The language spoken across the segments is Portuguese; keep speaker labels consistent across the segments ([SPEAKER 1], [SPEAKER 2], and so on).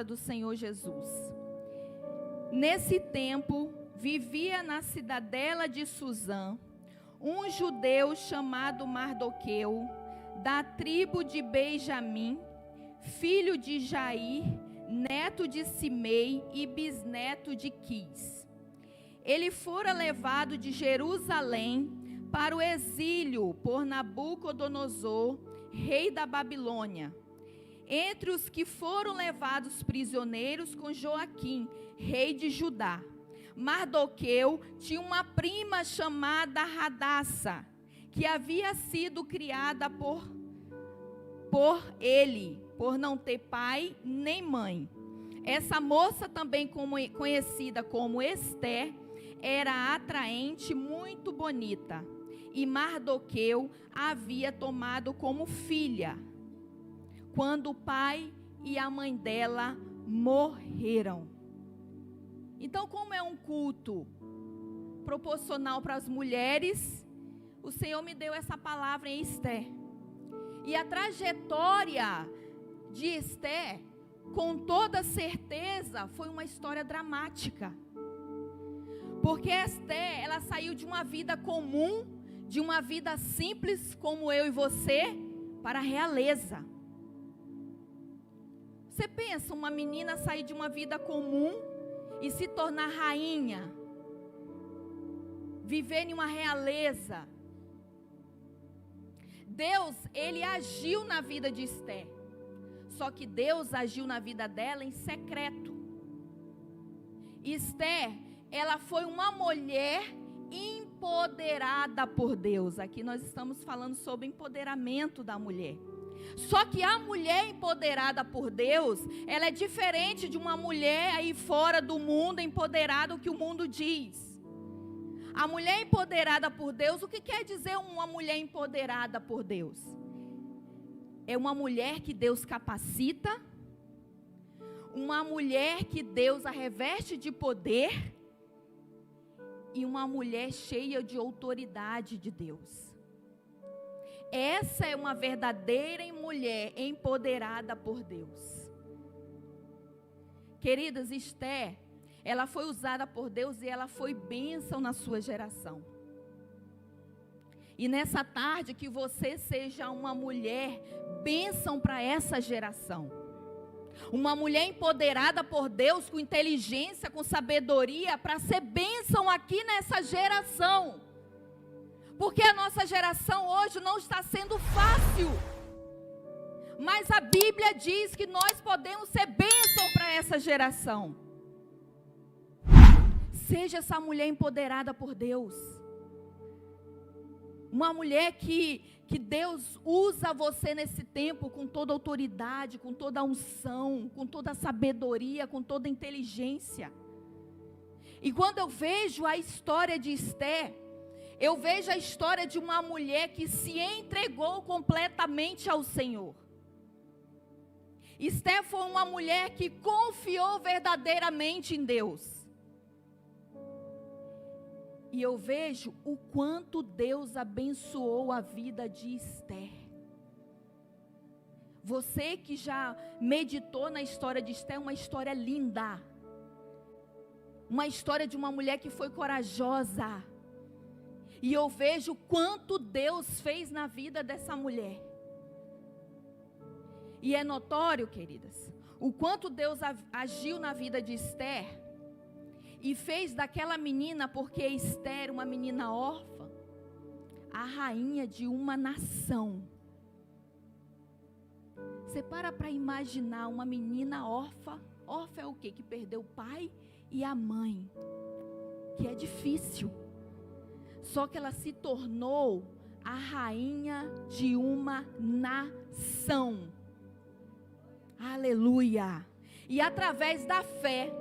[SPEAKER 1] palavra do Senhor Jesus. Nesse tempo, vivia na cidadela de Susã um judeu chamado Mardoqueu, da tribo de Benjamim, filho de Jair, neto de Simei e bisneto de Quis. Ele fora levado de Jerusalém para o exílio por Nabucodonosor, rei da Babilônia. Entre os que foram levados prisioneiros com Joaquim, rei de Judá, Mardoqueu tinha uma prima chamada Hadassa, que havia sido criada por ele, por não ter pai nem mãe. Essa moça, também conhecida como Ester, era atraente, muito bonita. E Mardoqueu a havia tomado como filha, quando o pai e a mãe dela morreram. Então, como é um culto proporcional para as mulheres, o Senhor me deu essa palavra em Ester. E a trajetória de Ester, com toda certeza, foi uma história dramática. Porque Ester, ela saiu de uma vida comum, de uma vida simples como eu e você, para a realeza. Você pensa, uma menina sair de uma vida comum e se tornar rainha, viver em uma realeza. Deus, ele agiu na vida de Ester. Só que Deus agiu na vida dela em secreto. Ester, ela foi uma mulher empoderada por Deus. Aqui nós estamos falando sobre empoderamento da mulher. Só que a mulher empoderada por Deus, ela é diferente de uma mulher aí fora do mundo, empoderada, o que o mundo diz. A mulher empoderada por Deus, o que quer dizer uma mulher empoderada por Deus? É uma mulher que Deus capacita, uma mulher que Deus a reveste de poder e uma mulher cheia de autoridade de Deus. Essa é uma verdadeira mulher empoderada por Deus. Queridas, Ester, ela foi usada por Deus e ela foi bênção na sua geração. E nessa tarde que você seja uma mulher bênção para essa geração. Uma mulher empoderada por Deus, com inteligência, com sabedoria, para ser bênção aqui nessa geração. Porque a nossa geração hoje não está sendo fácil. Mas a Bíblia diz que nós podemos ser bênção para essa geração. Seja essa mulher empoderada por Deus. Uma mulher que Deus usa você nesse tempo com toda autoridade, com toda unção, com toda sabedoria, com toda inteligência. E quando eu vejo a história de Ester, eu vejo a história de uma mulher que se entregou completamente ao Senhor. Ester foi uma mulher que confiou verdadeiramente em Deus. E eu vejo o quanto Deus abençoou a vida de Ester. Você que já meditou na história de Ester, é uma história linda. Uma história de uma mulher que foi corajosa. E eu vejo quanto Deus fez na vida dessa mulher. E é notório, queridas, o quanto Deus agiu na vida de Ester. E fez daquela menina, porque Ester, uma menina órfã, a rainha de uma nação. Você para imaginar uma menina órfã. Órfã é o quê? Que perdeu o pai e a mãe. Que é difícil. Só que ela se tornou a rainha de uma nação. Aleluia. E através da fé,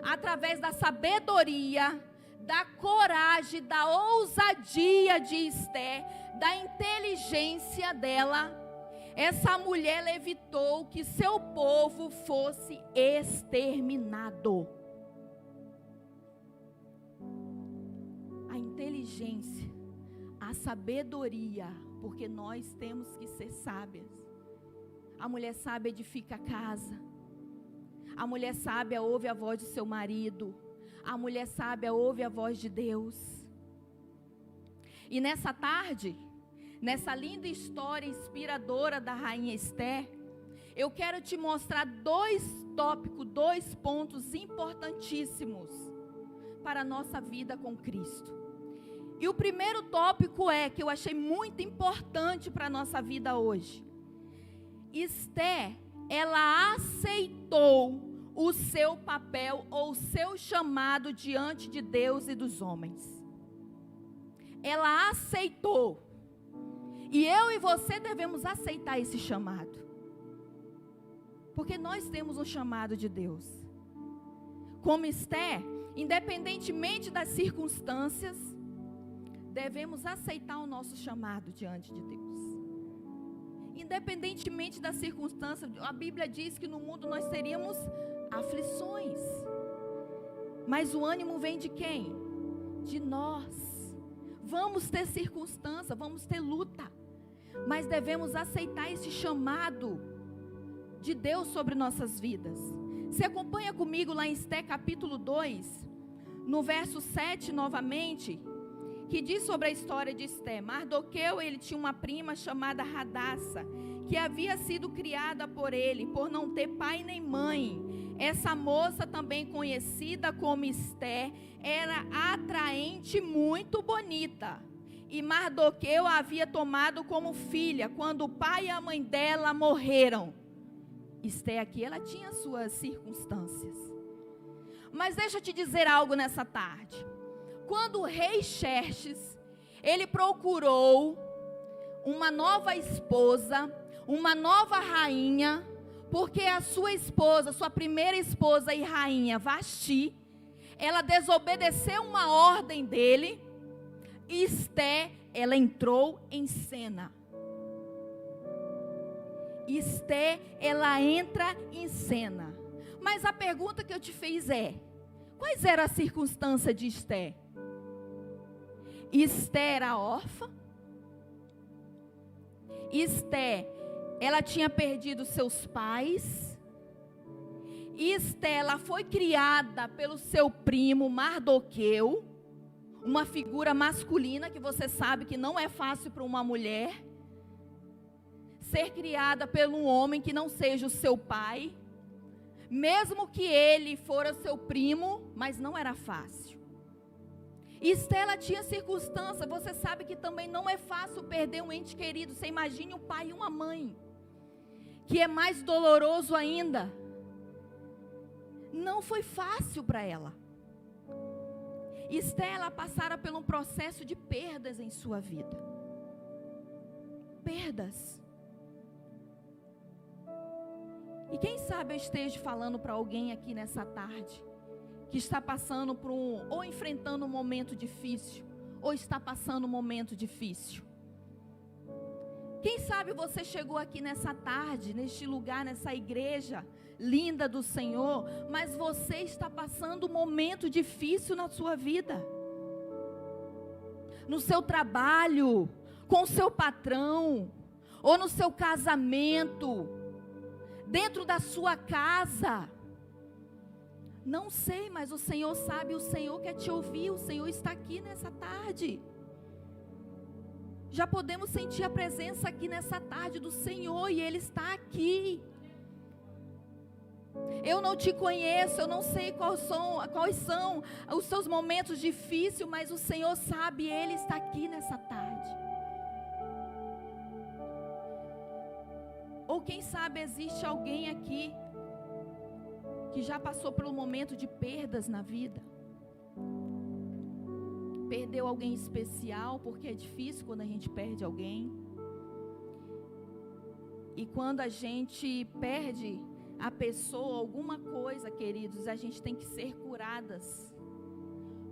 [SPEAKER 1] através da sabedoria, da coragem, da ousadia de Ester, da inteligência dela, essa mulher evitou que seu povo fosse exterminado. A inteligência, a sabedoria, porque nós temos que ser sábias. A mulher sábia edifica a casa. A mulher sábia ouve a voz de seu marido. A mulher sábia ouve a voz de Deus. E nessa tarde, nessa linda história inspiradora da rainha Esther, eu quero te mostrar 2 tópicos, 2 pontos importantíssimos para a nossa vida com Cristo. E o primeiro tópico que eu achei muito importante para a nossa vida hoje. Esther, ela aceitou o seu papel ou o seu chamado diante de Deus e dos homens. Ela aceitou. E eu e você devemos aceitar esse chamado. Porque nós temos um chamado de Deus. Como Esther, independentemente das circunstâncias, devemos aceitar o nosso chamado diante de Deus. Independentemente das circunstâncias, a Bíblia diz que no mundo nós teríamos aflições. Mas o ânimo vem de quem? De nós. Vamos ter circunstância, vamos ter luta. Mas devemos aceitar esse chamado de Deus sobre nossas vidas. Você acompanha comigo lá em Esther capítulo 2, no verso 7 novamente, que diz sobre a história de Esther. Mardoqueu, ele tinha uma prima chamada Radassa, que havia sido criada por ele, por não ter pai nem mãe. Essa moça, também conhecida como Esther, era atraente, muito bonita. E Mardoqueu a havia tomado como filha, quando o pai e a mãe dela morreram. Esther aqui, ela tinha suas circunstâncias. Mas deixa eu te dizer algo nessa tarde. Quando o rei Xerxes, ele procurou uma nova esposa, uma nova rainha, porque a sua esposa, sua primeira esposa e rainha, Vasti, ela desobedeceu uma ordem dele, e Esther, ela entrou em cena. Esther, ela entra em cena. Mas a pergunta que eu te fiz é: quais eram as circunstâncias de Esther? Esther era órfã. Esther, ela tinha perdido seus pais. Esther, ela foi criada pelo seu primo Mardoqueu, uma figura masculina que você sabe que não é fácil para uma mulher ser criada por um homem que não seja o seu pai, mesmo que ele fora seu primo, mas não era fácil. Esther, ela tinha circunstância. Você sabe que também não é fácil perder um ente querido. Você imagine um pai e uma mãe, que é mais doloroso ainda. Não foi fácil para ela. Esther, ela passara por um processo de perdas em sua vida. Perdas. E quem sabe eu esteja falando para alguém aqui nessa tarde, que está passando por ou enfrentando um momento difícil, ou está passando um momento difícil. Quem sabe você chegou aqui nessa tarde, neste lugar, nessa igreja linda do Senhor, mas você está passando um momento difícil na sua vida. No seu trabalho, com o seu patrão, ou no seu casamento, dentro da sua casa. Não sei, mas o Senhor sabe, o Senhor quer te ouvir, o Senhor está aqui nessa tarde. Já podemos sentir a presença aqui nessa tarde do Senhor, e Ele está aqui. Eu não te conheço, eu não sei quais são os seus momentos difíceis, mas o Senhor sabe, Ele está aqui nessa tarde. Ou quem sabe existe alguém aqui que já passou por um momento de perdas na vida. Perdeu alguém especial, porque é difícil quando a gente perde alguém. E quando a gente perde a pessoa, alguma coisa, queridos, a gente tem que ser curadas.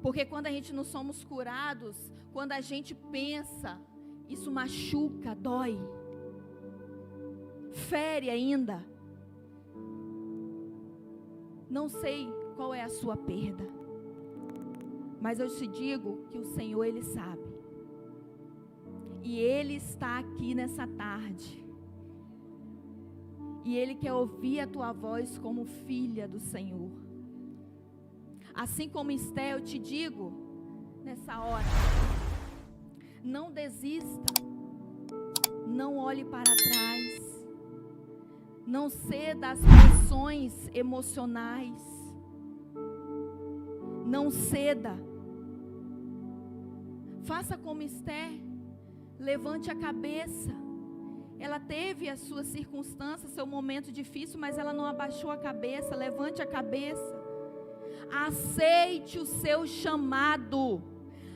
[SPEAKER 1] Porque quando a gente não somos curados, quando a gente pensa, isso machuca, dói, fere ainda. Não sei qual é a sua perda, mas eu te digo que o Senhor, Ele sabe. E Ele está aqui nessa tarde. E Ele quer ouvir a tua voz como filha do Senhor. Assim como Esté, eu te digo, nessa hora, não desista, não olhe para trás, não ceda às pressões emocionais, não ceda. Faça como Esté, levante a cabeça. Ela teve as suas circunstâncias, seu momento difícil, mas ela não abaixou a cabeça. Levante a cabeça. Aceite o seu chamado.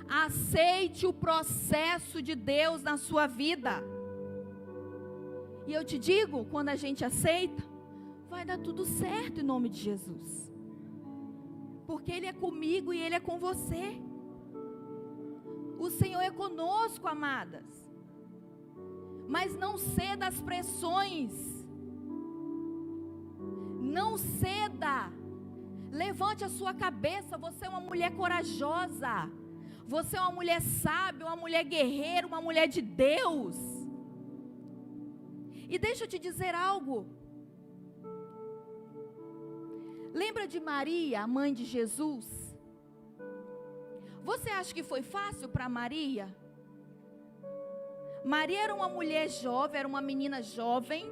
[SPEAKER 1] Aceite o processo de Deus na sua vida. E eu te digo, quando a gente aceita, vai dar tudo certo em nome de Jesus. Porque Ele é comigo e Ele é com você. O Senhor é conosco, amadas. Mas não ceda às pressões. Não ceda. Levante a sua cabeça. Você é uma mulher corajosa. Você é uma mulher sábia, uma mulher guerreira, uma mulher de Deus. E deixa eu te dizer algo. Lembra de Maria, a mãe de Jesus? Você acha que foi fácil para Maria? Maria era uma mulher jovem, era uma menina jovem.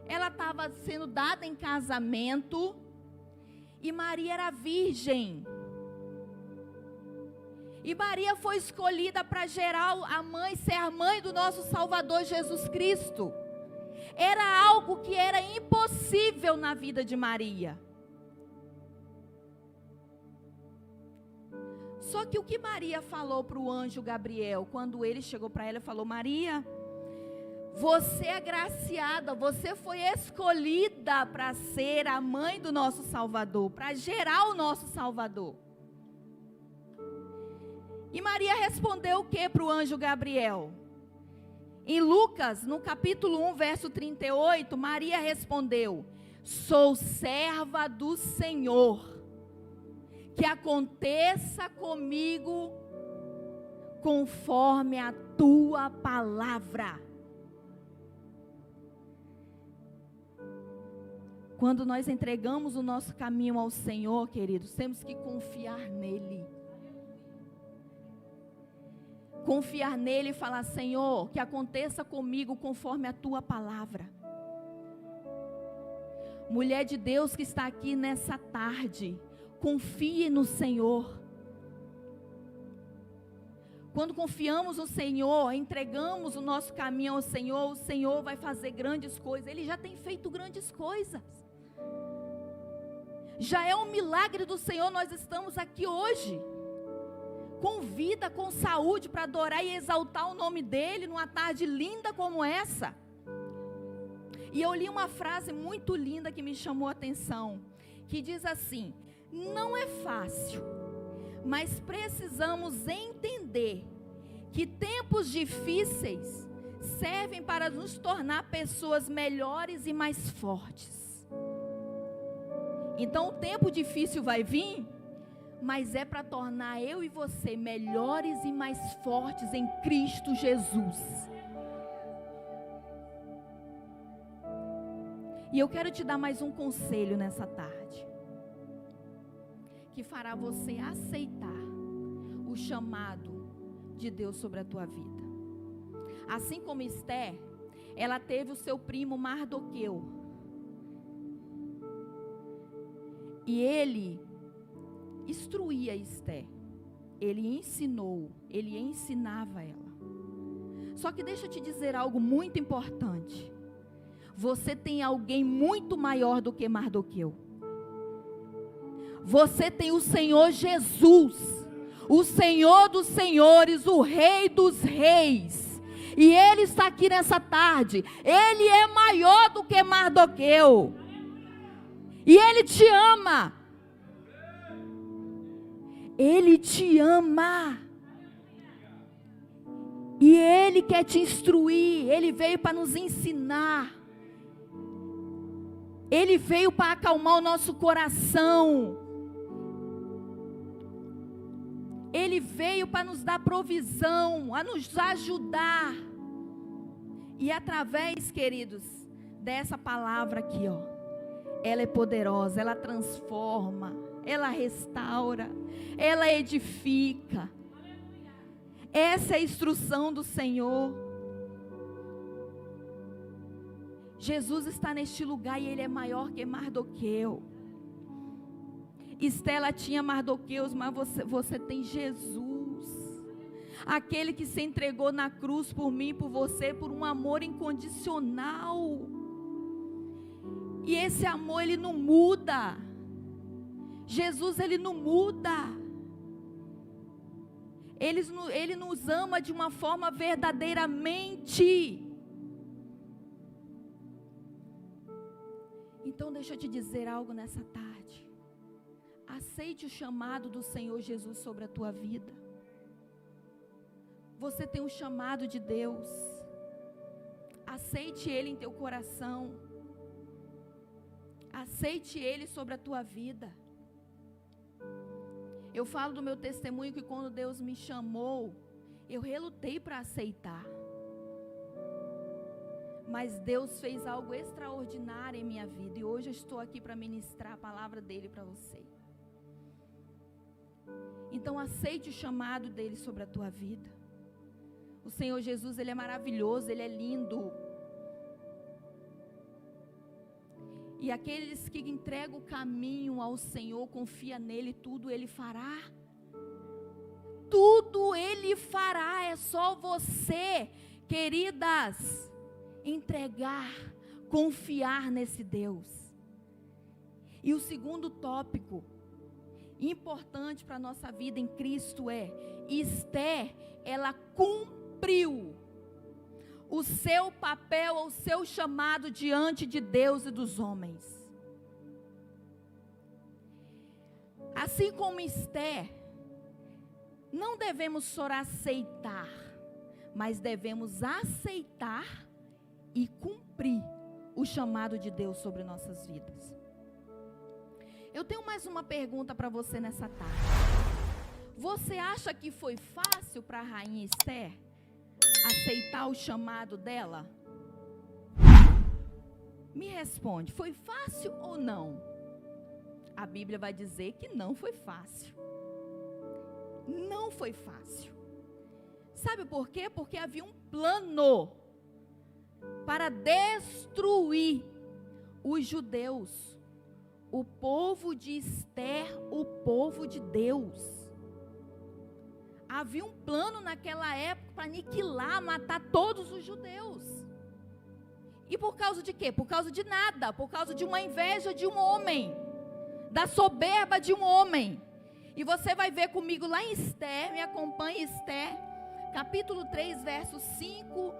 [SPEAKER 1] Ela estava sendo dada em casamento. E Maria era virgem. E Maria foi escolhida para gerar ser a mãe do nosso Salvador Jesus Cristo. Era algo que era impossível na vida de Maria. Só que o que Maria falou para o anjo Gabriel, quando ele chegou para ela e falou: Maria, você é agraciada, você foi escolhida para ser a mãe do nosso Salvador, para gerar o nosso Salvador. E Maria respondeu o que para o anjo Gabriel? Em Lucas, no capítulo 1, verso 38, Maria respondeu: sou serva do Senhor, que aconteça comigo conforme a tua palavra. Quando nós entregamos o nosso caminho ao Senhor, queridos, temos que confiar nele. Confiar nele e falar: Senhor, que aconteça comigo conforme a tua palavra. Mulher de Deus que está aqui nessa tarde, confie no Senhor. Quando confiamos no Senhor, entregamos o nosso caminho ao Senhor, o Senhor vai fazer grandes coisas. Ele já tem feito grandes coisas. Já é um milagre do Senhor, nós estamos aqui hoje, com vida, com saúde, para adorar e exaltar o nome dEle, numa tarde linda como essa. E eu li uma frase muito linda que me chamou a atenção, que diz assim: não é fácil, mas precisamos entender que tempos difíceis servem para nos tornar pessoas melhores e mais fortes. Então o tempo difícil vai vir, mas é para tornar eu e você melhores e mais fortes em Cristo Jesus. E eu quero te dar mais um conselho nessa tarde, que fará você aceitar o chamado de Deus sobre a tua vida. Assim como Esté, ela teve o seu primo Mardoqueu. E ele instruía Esté. Ele ensinou, ele ensinava ela. Só que deixa eu te dizer algo muito importante. Você tem alguém muito maior do que Mardoqueu. Você tem o Senhor Jesus, o Senhor dos senhores, o Rei dos reis. E Ele está aqui nessa tarde. Ele é maior do que Mardoqueu. E Ele te ama. Ele te ama. E Ele quer te instruir. Ele veio para nos ensinar. Ele veio para acalmar o nosso coração. Ele veio para nos dar provisão, a nos ajudar. E através, queridos, dessa palavra aqui, ó. Ela é poderosa, ela transforma, ela restaura, ela edifica. Essa é a instrução do Senhor. Jesus está neste lugar e Ele é maior que Mardoqueu. Estela tinha Mardoqueus, mas você tem Jesus. Aquele que se entregou na cruz por mim e por você, por um amor incondicional. E esse amor, ele não muda. Jesus, ele não muda. Ele nos ama de uma forma verdadeiramente. Então deixa eu te dizer algo nessa tarde. Aceite o chamado do Senhor Jesus sobre a tua vida. Você tem um chamado de Deus. Aceite Ele em teu coração. Aceite Ele sobre a tua vida. Eu falo do meu testemunho que quando Deus me chamou, eu relutei para aceitar. Mas Deus fez algo extraordinário em minha vida. E hoje eu estou aqui para ministrar a palavra dEle para você. Então aceite o chamado dEle sobre a tua vida. O Senhor Jesus, Ele é maravilhoso, Ele é lindo. E aqueles que entregam o caminho ao Senhor, confia nele, tudo Ele fará. Tudo Ele fará, é só você, queridas, entregar, confiar nesse Deus. E o segundo tópico importante para a nossa vida em Cristo é: Esther, ela cumpriu o seu papel, o seu chamado diante de Deus e dos homens. Assim como Esther, não devemos só aceitar, mas devemos aceitar e cumprir o chamado de Deus sobre nossas vidas. Eu tenho mais uma pergunta para você nessa tarde. Você acha que foi fácil para a rainha Esther aceitar o chamado dela? Me responde, foi fácil ou não? A Bíblia vai dizer que não foi fácil. Não foi fácil. Sabe por quê? Porque havia um plano para destruir os judeus, o povo de Esther, o povo de Deus. Havia um plano naquela época para aniquilar, matar todos os judeus. E por causa de quê? Por causa de nada, por causa de uma inveja de um homem, da soberba de um homem. E você vai ver comigo lá em Esther, me acompanhe Esther, capítulo 3, versos 5,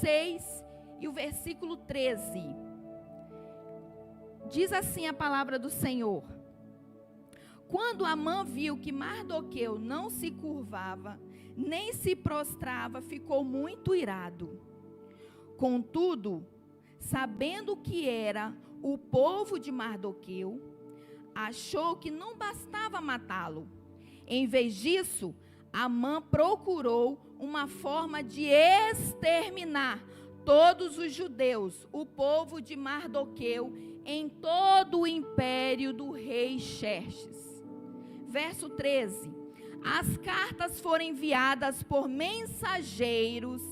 [SPEAKER 1] 6 e o versículo 13. Diz assim a palavra do Senhor: quando Amã viu que Mardoqueu não se curvava, nem se prostrava, ficou muito irado. Contudo, sabendo que era o povo de Mardoqueu, achou que não bastava matá-lo. Em vez disso, Amã procurou uma forma de exterminar todos os judeus, o povo de Mardoqueu, em todo o império do rei Xerxes. Verso 13. As cartas foram enviadas por mensageiros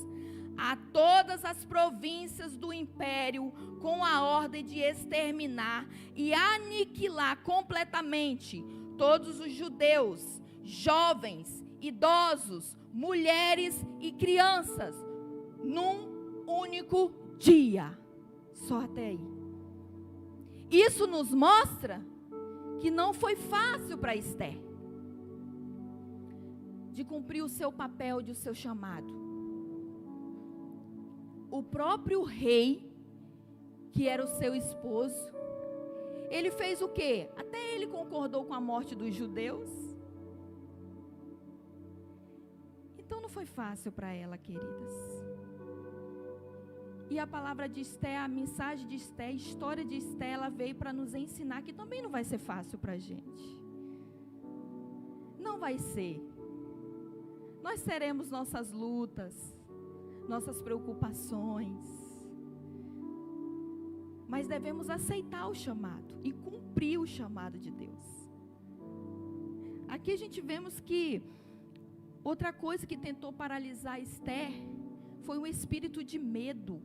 [SPEAKER 1] a todas as províncias do império com a ordem de exterminar e aniquilar completamente todos os judeus, jovens, idosos, mulheres e crianças, num único dia. Só até aí. Isso nos mostra que não foi fácil para Esther de cumprir o seu papel, o seu chamado. O próprio rei, que era o seu esposo, ele fez o quê? Até ele concordou com a morte dos judeus. Então não foi fácil para ela, queridas. E a palavra de Esther, a mensagem de Esther, a história de Esther, ela veio para nos ensinar que também não vai ser fácil para a gente. Não vai ser. Nós teremos nossas lutas, nossas preocupações. mas devemos aceitar o chamado e cumprir o chamado de Deus. Aqui a gente vemos que outra coisa que tentou paralisar Esther foi um espírito de medo.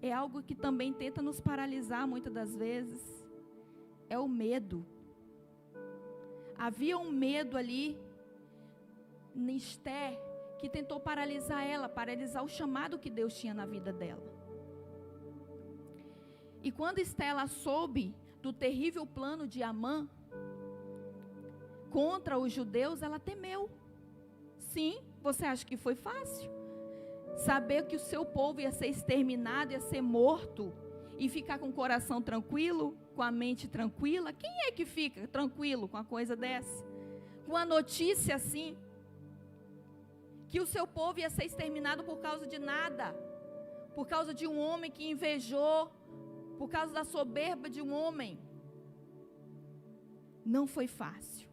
[SPEAKER 1] É algo que também tenta nos paralisar muitas das vezes. É o medo. Havia um medo ali em Esther que tentou paralisar ela, paralisar o chamado que Deus tinha na vida dela. E quando Esther ela soube do terrível plano de Amã contra os judeus, ela temeu. Sim, você acha que foi fácil? Saber que o seu povo ia ser exterminado, ia ser morto, e ficar com o coração tranquilo, com a mente tranquila? Quem é que fica tranquilo com a coisa dessa? Com a notícia assim, que o seu povo ia ser exterminado por causa de nada, por causa de um homem que invejou, por causa da soberba de um homem. Não foi fácil.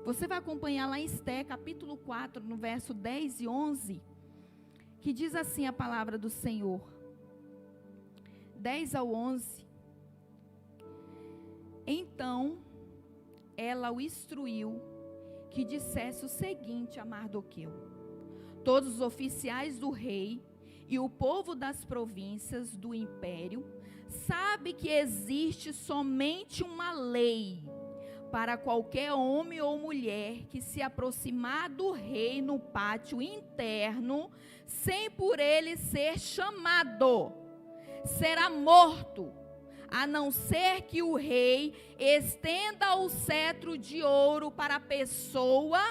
[SPEAKER 1] Você vai acompanhar lá em Esther, capítulo 4, no verso 10 e 11, que diz assim a palavra do Senhor. 10 ao 11. Então, ela o instruiu que dissesse o seguinte a Mardoqueu: todos os oficiais do rei e o povo das províncias do império sabe que existe somente uma lei para qualquer homem ou mulher que se aproximar do rei no pátio interno, sem por ele ser chamado, será morto, a não ser que o rei estenda o cetro de ouro para a pessoa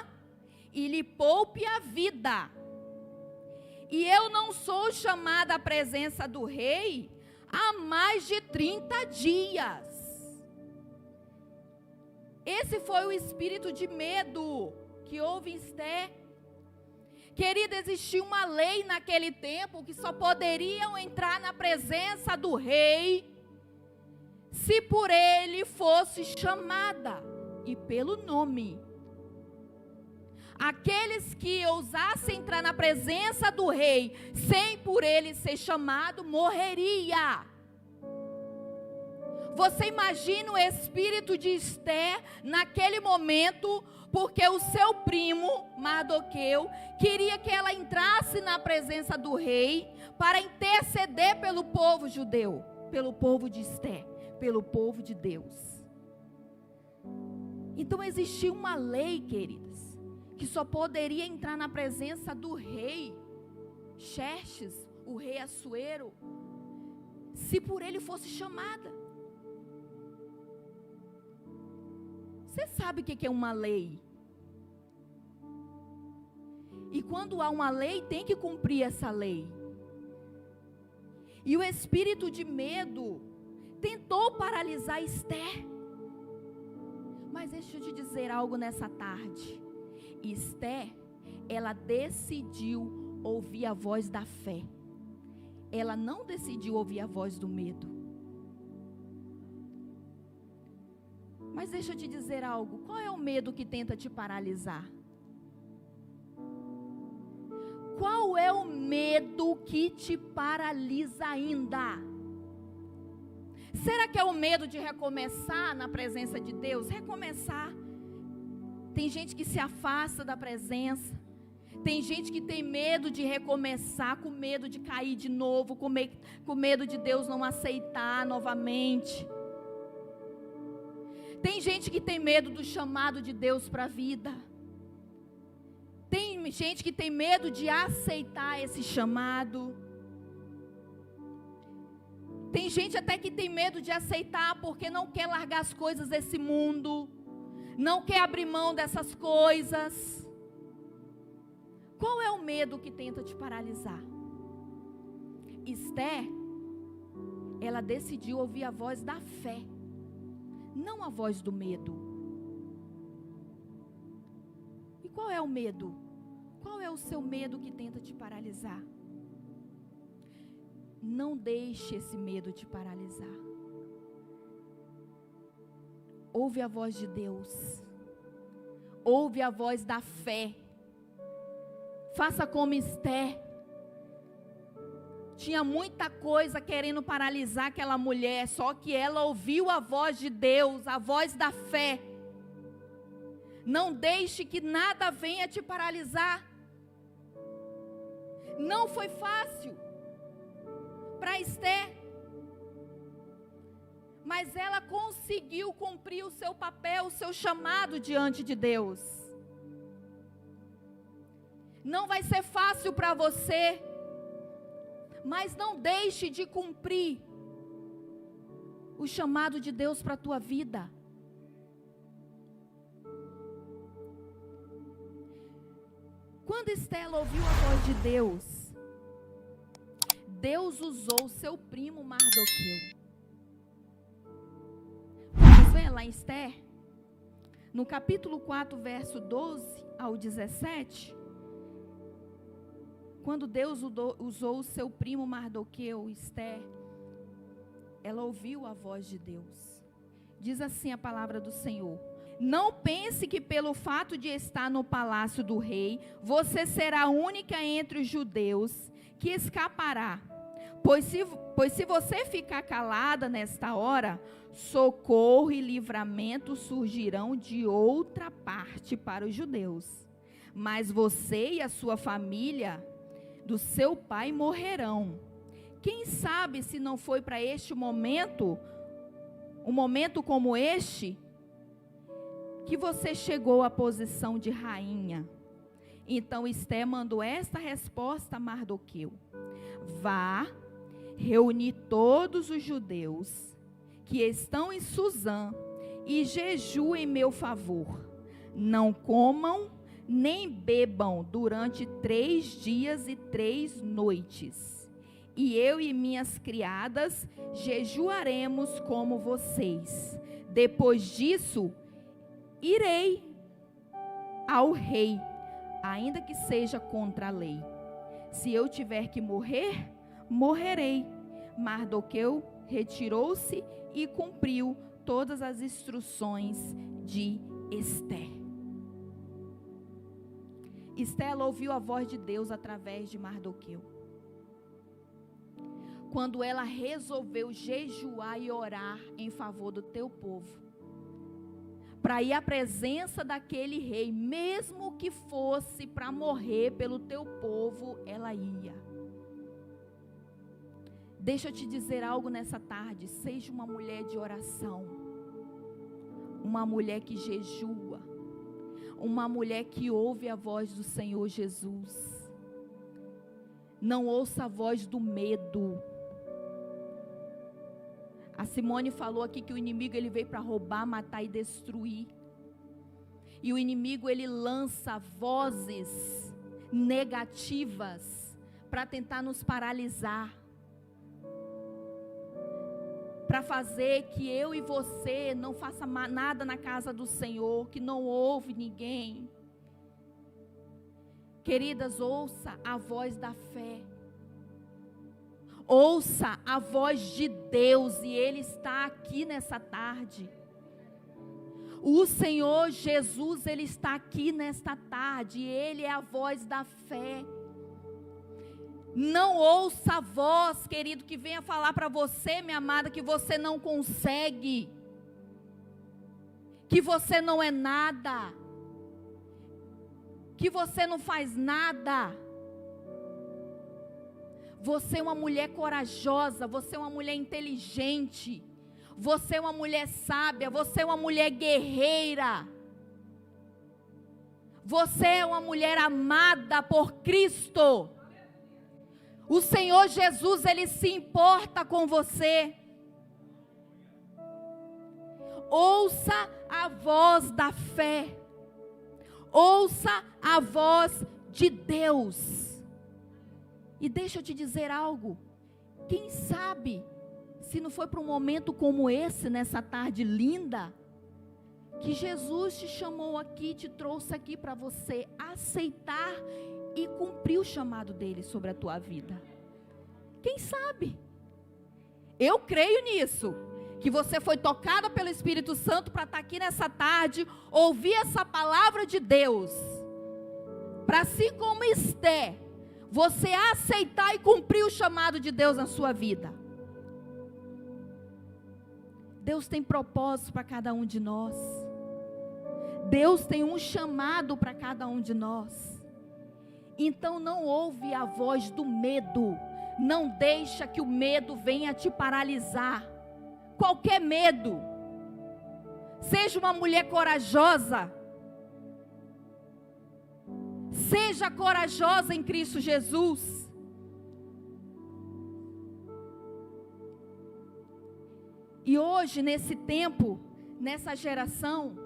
[SPEAKER 1] e lhe poupe a vida. E eu não sou chamada à presença do rei há mais de 30 dias. Esse foi o espírito de medo que houve em Esther. Querida, existia uma lei naquele tempo que só poderiam entrar na presença do rei se por ele fosse chamada e pelo nome. Aqueles que ousassem entrar na presença do rei sem por ele ser chamado, morreria. Você imagina o espírito de Esther naquele momento, porque o seu primo, Mardoqueu, queria que ela entrasse na presença do rei para interceder pelo povo judeu, pelo povo de Esther, pelo povo de Deus. Então existia uma lei, queridas, que só poderia entrar na presença do rei Xerxes, o rei Assuero, se por ele fosse chamada. Você sabe o que é uma lei? E quando há uma lei, tem que cumprir essa lei. E o espírito de medo tentou paralisar Esther. Mas deixa eu te dizer algo nessa tarde. Esther, ela decidiu ouvir a voz da fé. Ela não decidiu ouvir a voz do medo. Mas deixa eu te dizer algo. Qual é o medo que tenta te paralisar? Qual é o medo que te paralisa ainda? Será que é o medo de recomeçar na presença de Deus? Recomeçar. Tem gente que se afasta da presença. Tem gente que tem medo de recomeçar, com medo de cair de novo, com medo de Deus não aceitar novamente. Tem gente que tem medo do chamado de Deus para a vida. Tem gente que tem medo de aceitar esse chamado. Tem gente até que tem medo de aceitar porque não quer largar as coisas desse mundo. Não quer abrir mão dessas coisas. Qual é o medo que tenta te paralisar? Esther, ela decidiu ouvir a voz da fé, não a voz do medo. E qual é o medo? Qual é o seu medo que tenta te paralisar? Não deixe esse medo te paralisar. Ouve a voz de Deus. Ouve a voz da fé. Faça como Esther. Tinha muita coisa querendo paralisar aquela mulher, só que ela ouviu a voz de Deus, a voz da fé. Não deixe que nada venha te paralisar. Não foi fácil para Esther, mas ela conseguiu cumprir o seu papel, o seu chamado diante de Deus. Não vai ser fácil para você, mas não deixe de cumprir o chamado de Deus para a tua vida. Quando Esther ouviu a voz de Deus, Deus usou seu primo Mardoqueu. Vamos ver lá em Esther, no capítulo 4, verso 12 ao 17. Quando Deus usou o seu primo Mardoqueu, Esther, ela ouviu a voz de Deus. Diz assim a palavra do Senhor: não pense que pelo fato de estar no palácio do rei, você será a única entre os judeus que escapará. Pois se você ficar calada nesta hora, socorro e livramento surgirão de outra parte para os judeus. Mas você e a sua família do seu pai morrerão. Quem sabe se não foi para este momento, um momento como este, que você chegou à posição de rainha. Então Esther mandou esta resposta a Mardoqueu: vá, reunir todos os judeus que estão em Suzã e jejuem em meu favor. Não comam nem bebam durante 3 dias e 3 noites. E eu e minhas criadas jejuaremos como vocês. Depois disso, irei ao rei, ainda que seja contra a lei. Se eu tiver que morrer, morrerei. Mardoqueu retirou-se e cumpriu todas as instruções de Esther. Esther ouviu a voz de Deus através de Mardoqueu. Quando ela resolveu jejuar e orar em favor do teu povo, para ir à presença daquele rei, mesmo que fosse para morrer pelo teu povo, ela ia. Deixa eu te dizer algo nessa tarde: seja uma mulher de oração, uma mulher que jejua, uma mulher que ouve a voz do Senhor Jesus. Não ouça a voz do medo. A Simone falou aqui que o inimigo ele veio para roubar, matar e destruir. E o inimigo ele lança vozes negativas para tentar nos paralisar, para fazer que eu e você não faça nada na casa do Senhor, que não ouve ninguém. Queridas, ouça a voz da fé. Ouça a voz de Deus, e Ele está aqui nessa tarde. O Senhor Jesus, Ele está aqui nesta tarde, e Ele é a voz da fé. Não ouça a voz, querido, que venha falar para você, minha amada, que você não consegue, que você não é nada, que você não faz nada. Você é uma mulher corajosa, você é uma mulher inteligente, você é uma mulher sábia, você é uma mulher guerreira, você é uma mulher amada por Cristo. O Senhor Jesus, Ele se importa com você. Ouça a voz da fé, ouça a voz de Deus. E deixa eu te dizer algo, quem sabe, se não foi para um momento como esse, nessa tarde linda, que Jesus te chamou aqui, te trouxe aqui para você aceitar e cumprir o chamado dele sobre a tua vida. Quem sabe? Eu creio nisso, que você foi tocada pelo Espírito Santo para estar aqui nessa tarde, ouvir essa palavra de Deus, para assim como Esther, você aceitar e cumprir o chamado de Deus na sua vida. Deus tem propósito para cada um de nós. Deus tem um chamado para cada um de nós. Então não ouve a voz do medo. Não deixa que o medo venha te paralisar. Qualquer medo. Seja uma mulher corajosa. Seja corajosa em Cristo Jesus. E hoje, nesse tempo, nessa geração,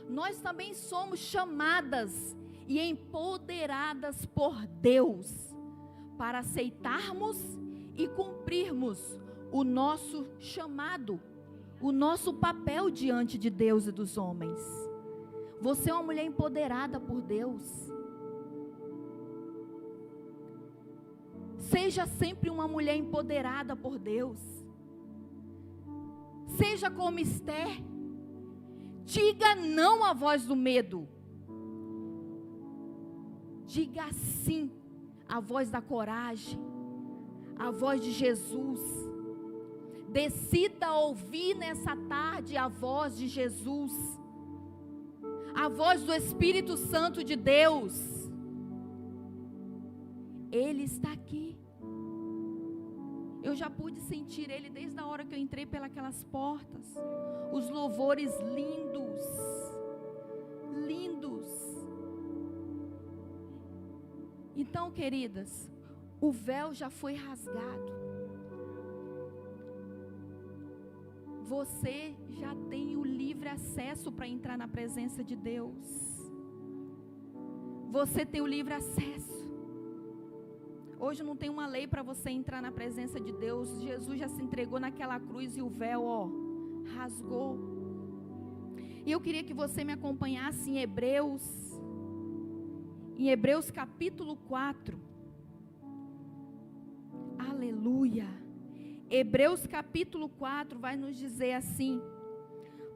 [SPEAKER 1] nós também somos chamadas e empoderadas por Deus para aceitarmos e cumprirmos o nosso chamado, o nosso papel diante de Deus e dos homens. Você é uma mulher empoderada por Deus. Seja sempre uma mulher empoderada por Deus. Seja como Esther. Diga não à voz do medo. Diga sim à voz da coragem, à voz de Jesus. Decida ouvir nessa tarde a voz de Jesus, a voz do Espírito Santo de Deus. Ele está aqui. Eu já pude sentir Ele desde a hora que eu entrei pelas portas. Os louvores lindos, lindos. Então, queridas, o véu já foi rasgado. Você já tem o livre acesso para entrar na presença de Deus. Você tem o livre acesso. Hoje não tem uma lei para você entrar na presença de Deus. Jesus já se entregou naquela cruz e o véu, rasgou. E eu queria que você me acompanhasse em Hebreus capítulo 4. Aleluia. Hebreus capítulo 4 vai nos dizer assim: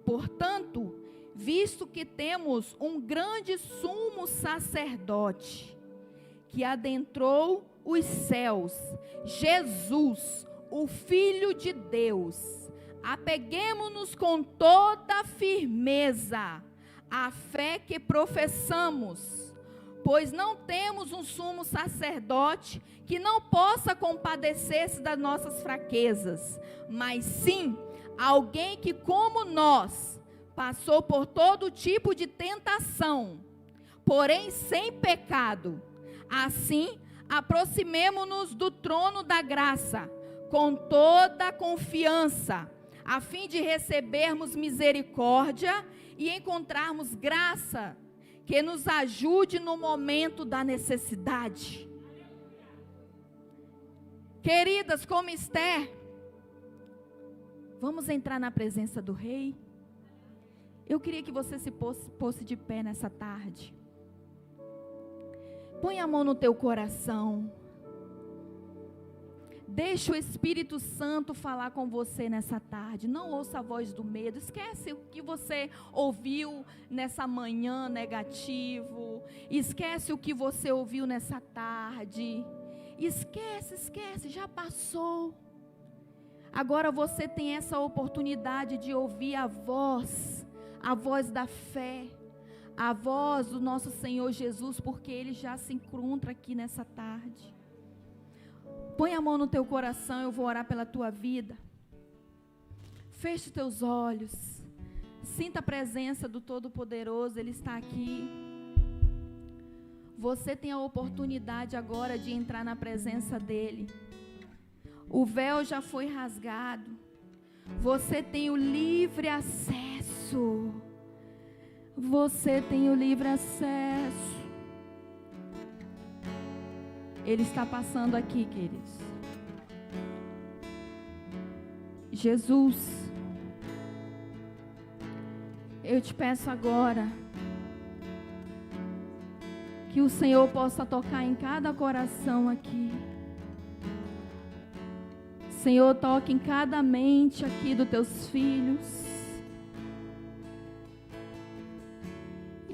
[SPEAKER 1] portanto, visto que temos um grande sumo sacerdote, que adentrou os céus, Jesus, o Filho de Deus, apeguemo-nos com toda firmeza à fé que professamos, pois não temos um sumo sacerdote que não possa compadecer-se das nossas fraquezas, mas sim alguém que, como nós, passou por todo tipo de tentação, porém sem pecado. Assim, aproximemo-nos do trono da graça, com toda a confiança, a fim de recebermos misericórdia e encontrarmos graça, que nos ajude no momento da necessidade. Queridas, como Esther, vamos entrar na presença do Rei? Eu queria que você se pôsse de pé nessa tarde. Põe a mão no teu coração. Deixa o Espírito Santo falar com você nessa tarde. Não ouça a voz do medo. Esquece o que você ouviu nessa manhã negativo. Esquece o que você ouviu nessa tarde. Esquece, já passou. Agora você tem essa oportunidade de ouvir a voz da fé. A voz do nosso Senhor Jesus, porque Ele já se encontra aqui nessa tarde. Põe a mão no teu coração, eu vou orar pela tua vida. Feche os teus olhos. Sinta a presença do Todo-Poderoso, Ele está aqui. Você tem a oportunidade agora de entrar na presença dEle. O véu já foi rasgado. Você tem o livre acesso. Você tem o livre acesso. Ele está passando aqui, queridos. Jesus, eu te peço agora que o Senhor possa tocar em cada coração aqui. Senhor, toque em cada mente aqui dos teus filhos.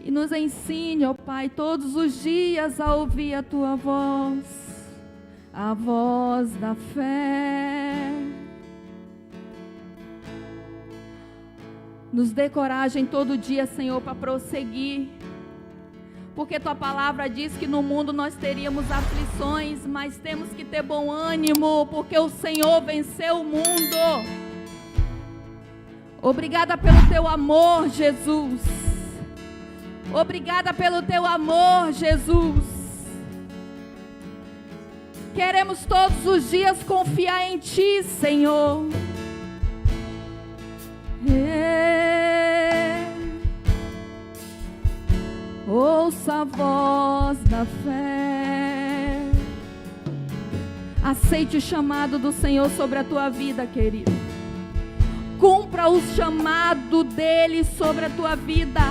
[SPEAKER 1] E nos ensine, ó Pai, todos os dias a ouvir a Tua voz, a voz da fé. Nos dê coragem todo dia, Senhor, para prosseguir. Porque Tua palavra diz que no mundo nós teríamos aflições, mas temos que ter bom ânimo, porque o Senhor venceu o mundo. Obrigada pelo Teu amor, Jesus. Obrigada pelo Teu amor, Jesus. Queremos todos os dias confiar em Ti, Senhor. Ouça a voz da fé. Aceite o chamado do Senhor sobre a tua vida, querido. Cumpra o chamado dele sobre a tua vida.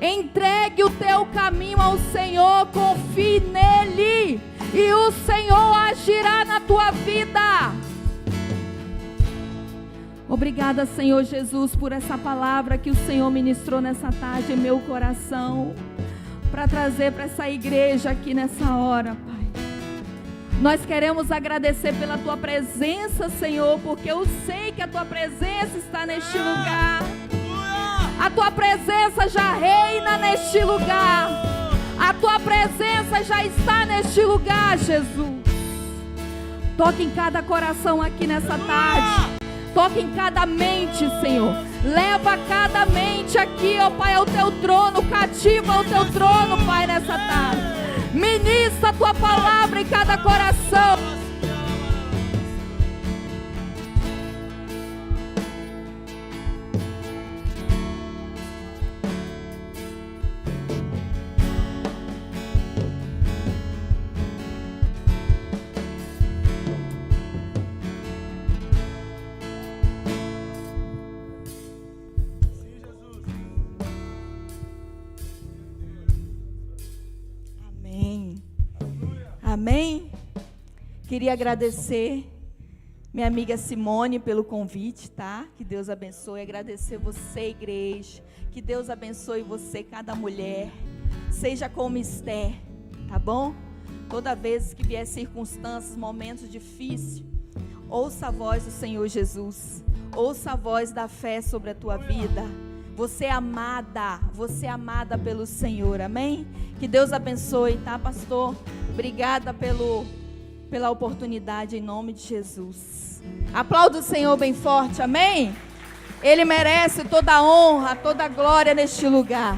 [SPEAKER 1] Entregue o teu caminho ao Senhor, confie nele, e o Senhor agirá na tua vida. Obrigada, Senhor Jesus, por essa palavra que o Senhor ministrou nessa tarde em meu coração, para trazer para essa igreja aqui nessa hora, Pai. Nós queremos agradecer pela Tua presença, Senhor, porque eu sei que a Tua presença está neste lugar. A Tua presença já reina neste lugar. A Tua presença já está neste lugar, Jesus. Toque em cada coração aqui nessa tarde. Toque em cada mente, Senhor. Leva cada mente aqui, ó Pai, ao Teu trono. Cativa ao Teu trono, Pai, nessa tarde. Ministra a Tua palavra em cada coração. Amém? Queria agradecer minha amiga Simone pelo convite, tá? Que Deus abençoe. Agradecer você, igreja. Que Deus abençoe você, cada mulher. Seja como Esther, tá bom? Toda vez que vier circunstâncias, momentos difíceis, ouça a voz do Senhor Jesus. Ouça a voz da fé sobre a tua vida. Você é amada pelo Senhor, amém? Que Deus abençoe, tá, pastor? Obrigada pela oportunidade, em nome de Jesus. Aplauda o Senhor bem forte, amém? Ele merece toda a honra, toda a glória neste lugar.